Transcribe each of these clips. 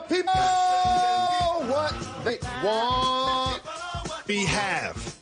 people what they want. We have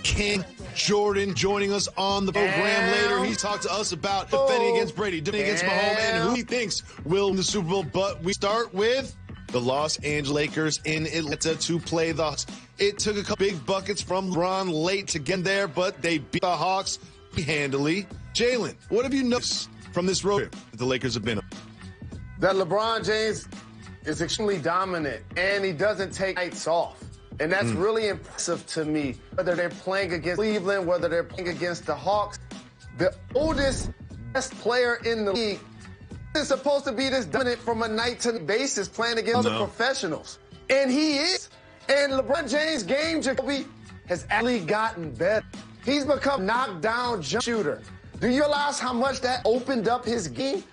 King Jordan joining us on the program later. He talked to us about defending against Brady, defending against Mahomes, and who he thinks will win the Super Bowl. But we start with the Los Angeles Lakers in Atlanta to play the Hawks. It took a couple big buckets from LeBron late to get there, but they beat the Hawks handily. Jalen, what have you noticed from this road trip that the Lakers have been on? That LeBron James is extremely dominant, and he doesn't take nights off. And that's really impressive to me. Whether they're playing against Cleveland, whether they're playing against the Hawks, the oldest, best player in the league is supposed to be this dominant from a night-to-night basis playing against other professionals. And he is. And LeBron James' game, Jacoby, has actually gotten better. He's become knockdown jump shooter. Do you realize how much that opened up his game?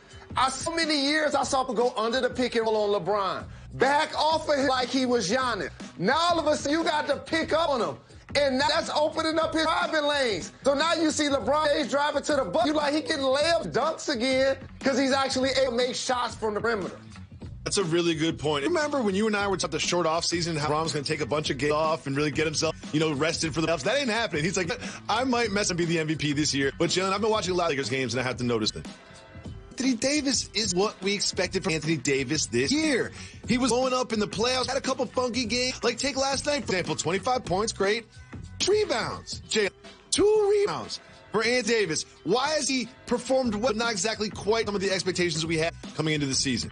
So many years I saw him go under the pick and roll on LeBron. Back off of him like he was Giannis. Now all of a sudden you got to pick up on him. And now that's opening up his driving lanes. So now you see LeBron James driving to the bucket. You like he can lay up dunks again because he's actually able to make shots from the perimeter. That's a really good point. Remember when you and I were talking the short off season, how LeBron was going to take a bunch of games off and really get himself, rested for the playoffs? That ain't happening. He's like, I might mess and be the MVP this year. But, Jalen, I've been watching a lot of Lakers games, and I have to notice that Anthony Davis is what we expected from Anthony Davis this year. He was blowing up in the playoffs, had a couple funky games. Like, take last night, for example, 25 points, great. Rebounds, Jalen, 2 rebounds for Anthony Davis. Why has he performed well, not exactly quite some of the expectations we had coming into the season?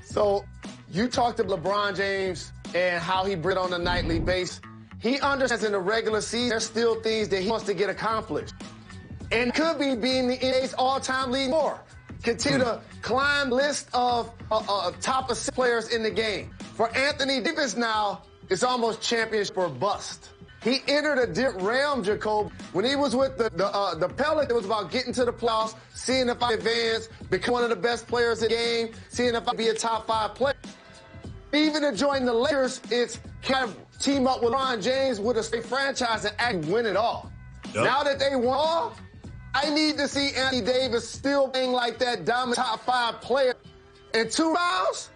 So you talked to LeBron James and how he brings on a nightly basis. He understands in the regular season there's still things that he wants to get accomplished. And could be being the NBA's all-time leading scorer. Continue to climb list of top 6 players in the game. For Anthony Davis now, it's almost championship or bust. He entered a different realm, Jacob. When he was with the Pelicans, it was about getting to the playoffs, seeing if I advance, become one of the best players in the game, seeing if I be a top 5 player. Even to join the Lakers, it's kind of team up with LeBron James with a state franchise and actually win it all. Yep. Now that they won all, I need to see Anthony Davis still playing like that dominant top 5 player. And 2 rebounds.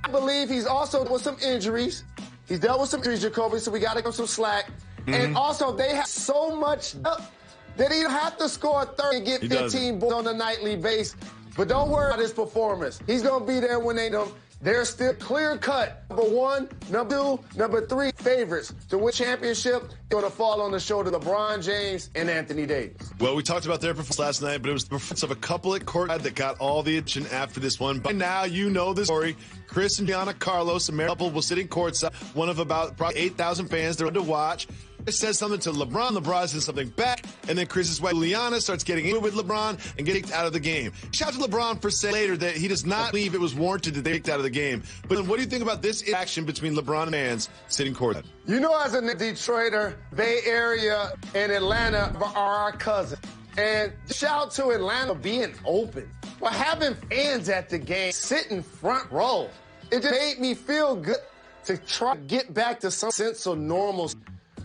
I believe he's also with some injuries. He's dealt with some injuries, Jacoby, so we got to give him some slack. And also, they have so much depth that he don't have to score 30 and get 15 balls on a nightly basis. But don't worry about his performance. He's going to be there when they know. They're still clear-cut. Number 1, number 2, number 3 favorites to win championship. Going to fall on the shoulder of LeBron James and Anthony Davis. Well, we talked about their performance last night, but it was the performance of a couple at court that got all the attention after this one. By now, you know the story. Chris and Gianna Carlos, a married couple, was sitting courtside. One of about probably 8,000 fans there to watch. Chris says something to LeBron. LeBron says something back. And then Chris's wife, Liana, starts getting into it with LeBron and getting kicked out of the game. Shout out to LeBron for saying later that he does not believe it was warranted that they kicked out of the game. But then what do you think about this interaction between LeBron and fans sitting courtside? You know, as a Detroiter, Bay Area and Atlanta are our cousins. And shout out to Atlanta being open. Well, having fans at the game sitting front row, it just made me feel good to try to get back to some sense of normalcy.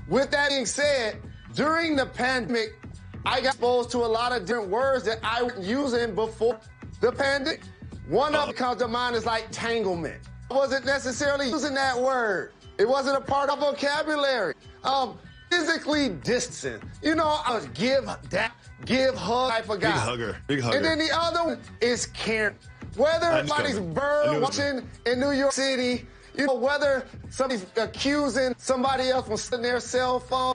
With that being said, during the pandemic, I got exposed to a lot of different words that I was using before the pandemic. One of them comes to mind is like tanglement. I wasn't necessarily using that word. It wasn't a part of vocabulary. Physically distancing. I was give, hug type of guy. Big hugger. And then the other one is caring. Whether somebody's bird watching in New York City, whether somebody's accusing somebody else from sitting their cell phone.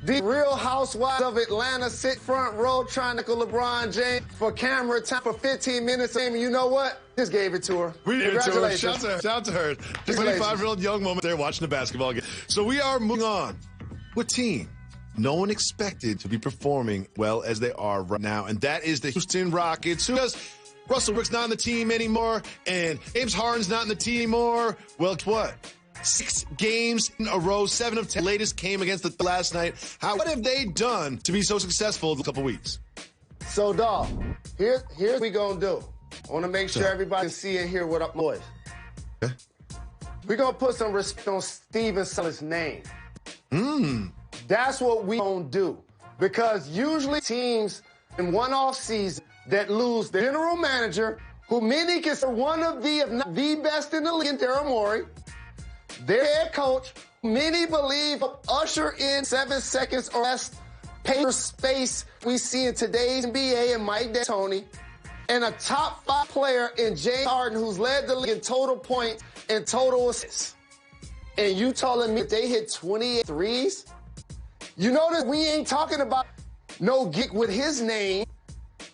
The Real Housewives of Atlanta sit front row trying to call LeBron James for camera time for 15 minutes. And you know what? Just gave it to her. We gave it to her. Shout out to her. Just 25-year-old young woman there watching the basketball game. So we are moving on with team no one expected to be performing well as they are right now, and that is the Houston Rockets. Who does Russell Westbrook's not on the team anymore, and James Harden's not in the team anymore. Well, guess what? 6 games in a row, 7 of 10. Latest came against the last night. What have they done to be so successful in a couple weeks? So, dog, here's what we gonna do. I want to make sure everybody can see and hear what up, boys. Okay. We're gonna put some respect on Steven Silas' name. That's what we gonna do, because usually teams in one off season that lose the general manager who many consider one of the, if not the best in the league, in Daryl Morey. Their head coach, many believe, will usher in 7 seconds or less paper space we see in today's NBA and Mike D'Antoni, and a top 5 player in James Harden, who's led the league in total points and total assists. And you telling me if they hit 28 threes? You notice we ain't talking about no geek with his name.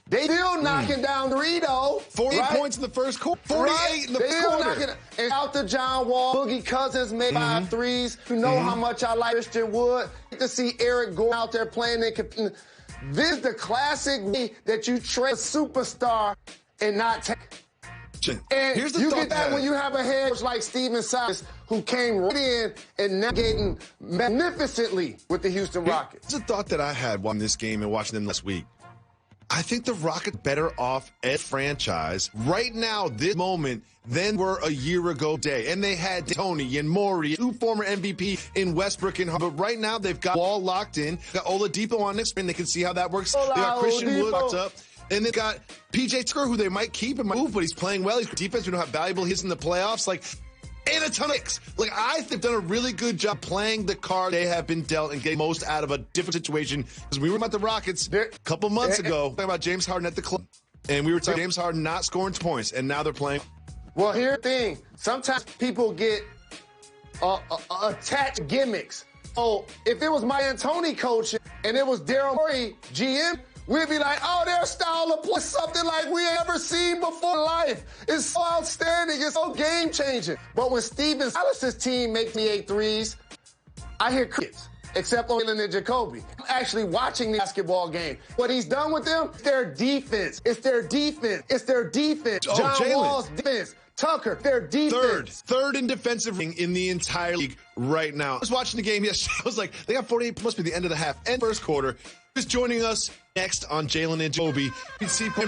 They still knocking down Dorito. 40 right? points in the first quarter. 48 in the first quarter. And out to John Wall, Boogie Cousins made 5 threes. You know how much I like Christian Wood. To see Eric go out there playing and competing. This is the classic way that you trade a superstar and not take. And here's the you thought get that when you have a head coach like Steven Silas, who came right in and navigating magnificently with the Houston Rockets. Here's a thought that I had watching this game and watching them last week. I think the Rockets better off as a franchise right now, this moment, than were a year ago day. And they had Tony and Morey, 2 former MVP in Westbrook and Harden. But right now, they've got Wall locked in. Got Oladipo on next spin. They can see how that works. They got Christian Wood locked up. And they've got PJ Tucker, who they might keep and might move, but he's playing well. He's defense. We know how valuable he is in the playoffs. And a ton of picks. I think they've done a really good job playing the card they have been dealt and getting most out of a different situation. Because we were about the Rockets a couple months ago, talking about James Harden at the club. And we were talking about James Harden not scoring points, and now they're playing. Well, here's the thing. Sometimes people get attached gimmicks. Oh, if it was my D'Antoni coaching and it was Daryl Morey, GM, we'd be like, oh, their style of play, something like we ain't ever seen before in life. It's so outstanding. It's so game-changing. But when Steven Silas' team makes me 8 threes, I hear crickets, except on Jalen Jacoby. I'm actually watching the basketball game. What he's done with them, their defense. It's their defense. It's their defense. Oh, John Jalen. Wall's defense. Tucker, their defense. Third in defensive rating in the entire league right now. I was watching the game yesterday. I was like, they got 48, must be the end of the half and first quarter. Who's joining us next on Jalen and Jacoby?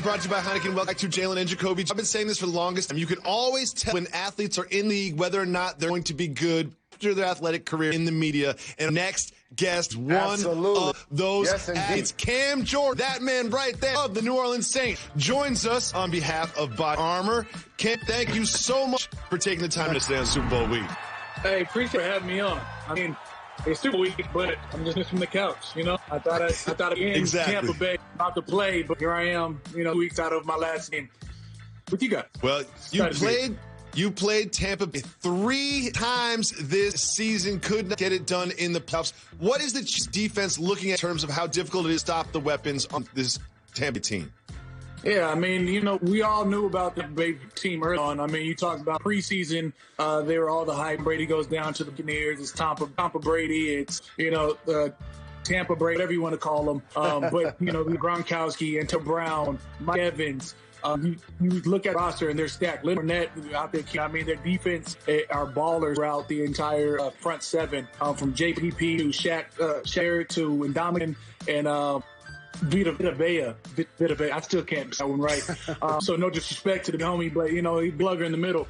Brought to you by Heineken. Welcome back to Jalen and Jacoby. I've been saying this for the longest time. You can always tell when athletes are in the league whether or not they're going to be good through their athletic career in the media. And next guest, one of those athletes, Cam Jordan, that man right there of the New Orleans Saints, joins us on behalf of Body Armor. Cam, thank you so much for taking the time to stay on Super Bowl week. Hey, appreciate having me on. I mean, it's Super Week, but I'm just from the couch, you know. I thought again, Tampa Bay about to play, but here I am, 2 weeks out of my last game. What you got? Well, you played Tampa Bay 3 times this season, could not get it done in the playoffs. What is the Chiefs defense looking at in terms of how difficult it is to stop the weapons on this Tampa team? Yeah, I mean, we all knew about the Bay team early on. I mean, you talked about preseason, they were all the hype. Brady goes down to the Buccaneers. It's Tampa Brady. It's, Tampa Brady, whatever you want to call them. But, Gronkowski, Antonio Brown, Mike Evans. You look at the roster and they're stacked. Leonard Fournette out there. I mean, their defense are ballers throughout the entire front 7, from JPP to Shaq to Ndamukong and Vita Vea. I still can't get that one right. So no disrespect to the homie, but he's blugger in the middle.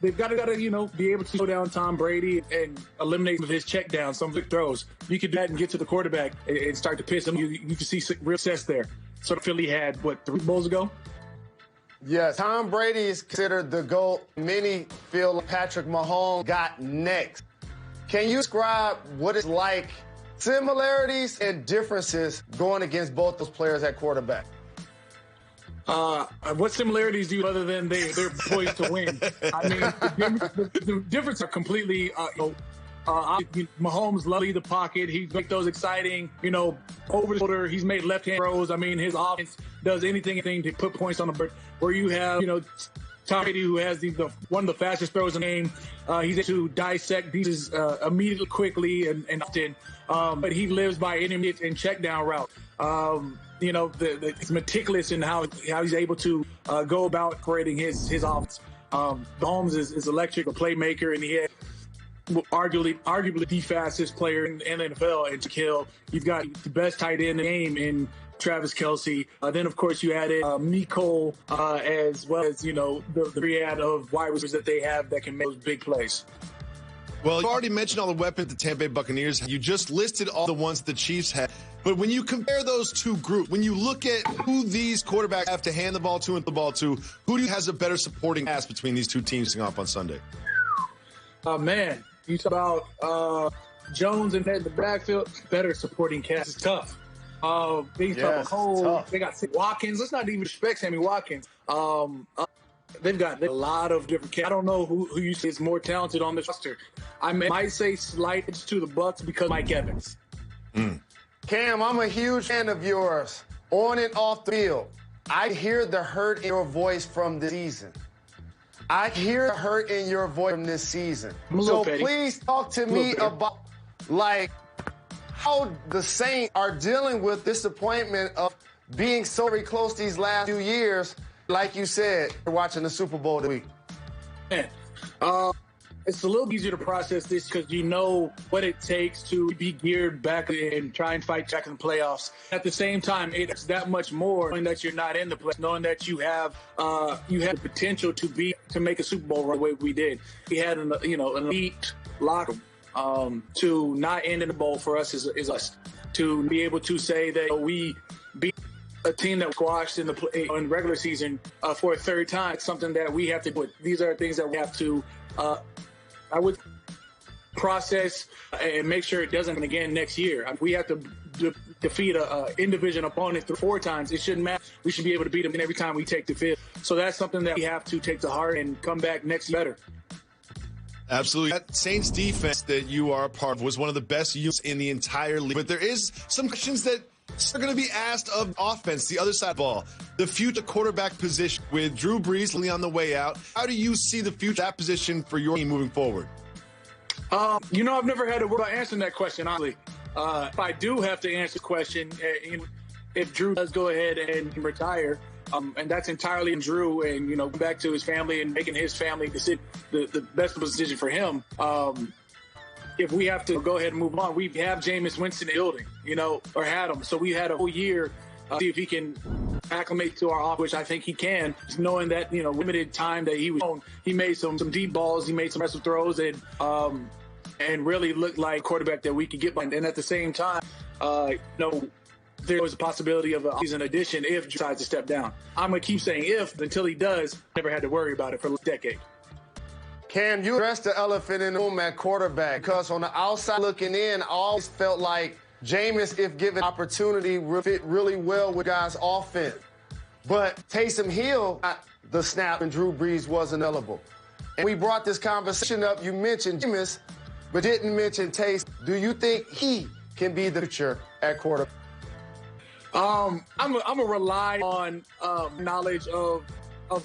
They've got to be able to slow down Tom Brady and eliminate some of his check downs, some big throws. You could do that and get to the quarterback and start to piss him. You can see real success there. So Philly had 3 bowls ago. Yes, Tom Brady is considered the GOAT. Many feel like Patrick Mahomes got next. Can you describe what it's like, similarities and differences going against both those players at quarterback? What similarities do you other than they're poised to win? I mean, the difference are completely, Mahomes loves the pocket. He makes those exciting, over the shoulder. He's made left-hand throws. I mean, his offense does anything to put points on the board. Where you have, Tom Brady, who has one of the fastest throws in the game. He's able to dissect pieces immediately, quickly, and often. But he lives by intermediate and check down route. It's meticulous in how he's able to go about creating his offense. Mahomes is electric, a playmaker, and he had arguably the fastest player in the NFL. And to kill, you've got the best tight end in the game in Travis Kelce. Then, of course, you added Nicole, as well as, the triad of wide receivers that they have that can make those big plays. Well, you already mentioned all the weapons the Tampa Bay Buccaneers. You just listed all the ones the Chiefs had. But when you compare those two groups, when you look at who these quarterbacks have to hand the ball to and the ball to, who do you has a better supporting cast between these two teams going off on Sunday? Man, you talk about Jones and the backfield, better supporting cast is tough. They talk Cole, they got Watkins. Let's not even respect Sammy Watkins. They've got a lot of different cats. I don't know who you say is more talented on this roster. I might say slight edge to the Bucks because Mike Evans. Cam, I'm a huge fan of yours, on and off the field. I hear the hurt in your voice from this season. I hear the hurt in your voice from this season. So please talk to me about, like, how the Saints are dealing with disappointment of being so very close these last few years. Like you said, you're watching the Super Bowl this week. Man, it's a little easier to process this because you know what it takes to be geared back and try and fight back in the playoffs. At the same time, it's that much more knowing that you're not in the playoffs, knowing that you have the potential to make a Super Bowl run the way we did. We had an elite locker room. To not end in the bowl for us is us. To be able to say that we beat a team that squashed in regular season for a third time, it's something that we have to do. These are things that we have to I would process and make sure it doesn't happen again next year. We have to defeat a in-division opponent 4 times. It shouldn't matter. We should be able to beat them every time we take the field. So that's something that we have to take to heart and come back next year better. Absolutely. That Saints defense that you are a part of was one of the best units in the entire league. But there is some questions that are going to be asked of offense, the other side of the ball, the future quarterback position with Drew Brees on the way out. How do you see the future of that position for your team moving forward? I've never had to worry about answering that question, honestly. If I do have to answer the question, if Drew does go ahead and retire, and that's entirely in Drew and, back to his family and making his family the best decision for him. If we have to go ahead and move on, we have Jameis Winston in the building, or had him. So we had a whole year see if he can acclimate to our offense, which I think he can, just knowing that, limited time that he was on. He made some deep balls. He made some impressive throws and really looked like a quarterback that we could get behind. And at the same time, there was a possibility of a season addition if Drew decides to step down. I'm going to keep saying if until he does. Never had to worry about it for a decade. Cam, you addressed the elephant in the room at quarterback because on the outside looking in, I always felt like Jameis, if given opportunity, would fit really well with guys' offense. But Taysom Hill got the snap and Drew Brees wasn't eligible. And we brought this conversation up. You mentioned Jameis, but didn't mention Taysom. Do you think he can be the future at quarterback? I'm gonna rely on knowledge of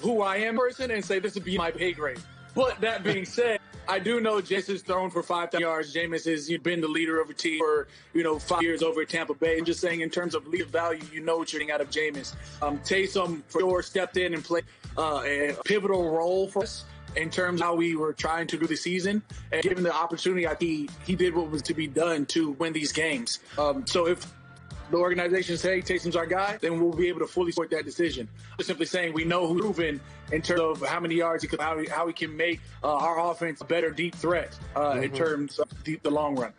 who I am person and say this would be my pay grade. But that being said, I do know Jameis has thrown for 5,000 yards. Jameis has been the leader of a team for 5 years over at Tampa Bay. I'm just saying in terms of lead value, what you're getting out of Jameis. Taysom for sure stepped in and played a pivotal role for us in terms of how we were trying to do the season. And given the opportunity, I think he did what was to be done to win these games. So if the organization say Taysom's our guy, then we'll be able to fully support that decision. I'm simply saying we know who's proven in terms of how many yards he could, how he can make our offense a better deep threat in terms of the long run.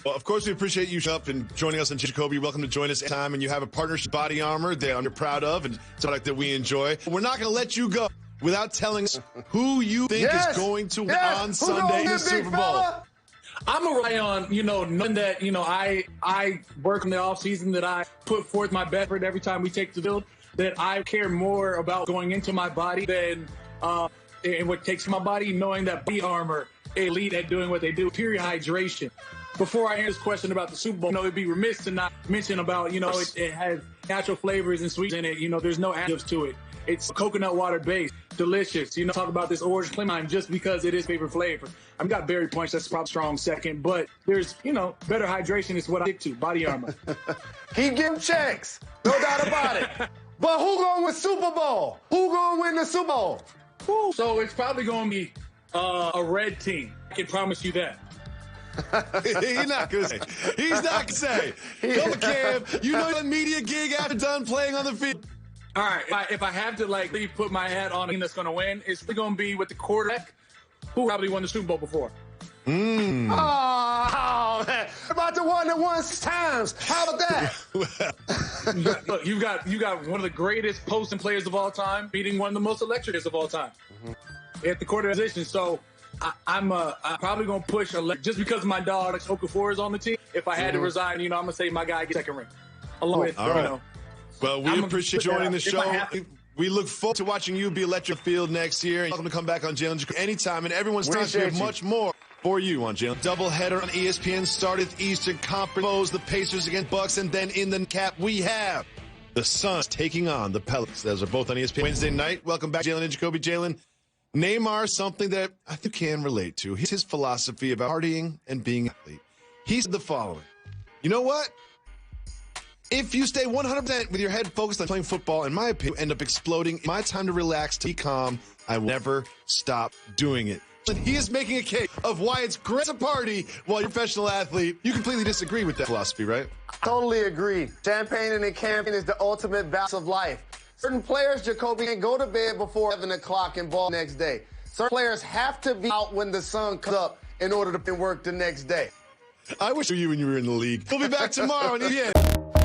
Well, of course, we appreciate you up and joining us on Jacoby. Welcome to join us anytime. And you have a partnership body armor that you're proud of and it's a product that we enjoy. We're not going to let you go without telling us who you think is going to win on Sunday in the Super Bowl. I'm going to rely on, knowing that, I work in the offseason, that I put forth my best effort every time we take the field, that I care more about going into my body than and what takes my body, knowing that body armor, elite at doing what they do, period, hydration. Before I answer this question about the Super Bowl, it'd be remiss to not mention about, it has natural flavors and sweets in it. There's no additives to it. It's coconut water based, delicious. Talk about this orange clementine just because it is favorite flavor. I've got berry punch, that's probably strong second, but there's, better hydration is what I stick to, body armor. He give checks, no doubt about it. But who gonna win Super Bowl? Who gonna win the Super Bowl? So it's probably gonna be a red team. I can promise you that. He's not gonna say. He's not gonna say. Come on, Cam. The media gig after done playing on the field. All right, if I have to put my hat on a team that's going to win, it's going to be with the quarterback who probably won the Super Bowl before. Oh, on, man. About the one that won 6 times. How about that? Look, you got one of the greatest posting players of all time beating one of the most electric of all time at the quarterback position. So I'm probably going to push just because my dog Okafor is on the team. If I had to resign, I'm going to say my guy gets second ring. Along with, all right. Well, we appreciate joining the show. We look forward to watching you be electric field next year. You're welcome to come back on Jalen Jacoby anytime, and everyone's time to have much more for you on Jalen. Doubleheader on ESPN started Eastern Conference foes, the Pacers against Bucks, and then in the cap we have the Suns taking on the Pelicans. Those are both on ESPN Wednesday night. Welcome back, Jalen and Jacoby. Jalen, Neymar, something that I think you can relate to. Here's his philosophy about partying and being an athlete. He said the following. You know what? If you stay 100% with your head focused on playing football, in my opinion, you end up exploding. My time to relax, to be calm. I will never stop doing it. And he is making a case of why it's great to party while you're a professional athlete. You completely disagree with that philosophy, right? Totally agree. Champagne and campaign is the ultimate balance of life. Certain players, Jacoby, can go to bed before 7 o'clock and ball next day. Certain players have to be out when the sun comes up in order to work the next day. I wish you when you were in the league. We'll be back tomorrow on ESPN.